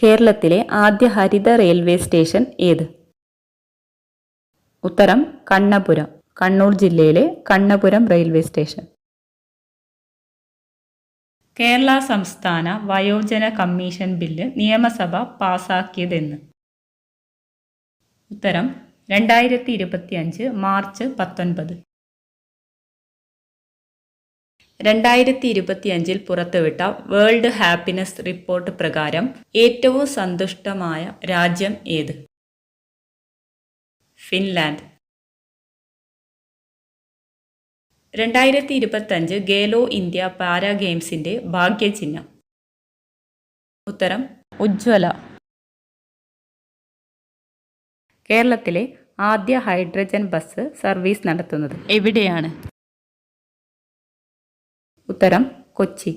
കേരളത്തിലെ ആദ്യ ഹരിത railway station ഏത്? ഉത്തരം കണ്ണപുരം, കണ്ണൂർ ജില്ലയിലെ കണ്ണപുരം റെയിൽവേ സ്റ്റേഷൻ. കേരള സംസ്ഥാന വയോജന കമ്മീഷൻ ബില്ല് നിയമസഭ പാസാക്കിയതെന്ന്? ഉത്തരം 2025 മാർച്ച് 19. 2025 പുറത്തുവിട്ട വേൾഡ് ഹാപ്പിനെസ് റിപ്പോർട്ട് പ്രകാരം ഏറ്റവും സന്തുഷ്ടമായ രാജ്യം ഏത്? ഫിൻലാൻഡ്. 2025 ഖേലോ ഇന്ത്യ പാരാ ഗെയിംസിന്റെ ഭാഗ്യചിഹ്നം? ഉത്തരം ഉജ്ജ്വല. കേരളത്തിലെ ആദ്യ ഹൈഡ്രജൻ ബസ് സർവീസ് നടത്തുന്നത് എവിടെയാണ്? ഉത്തരം കൊച്ചി.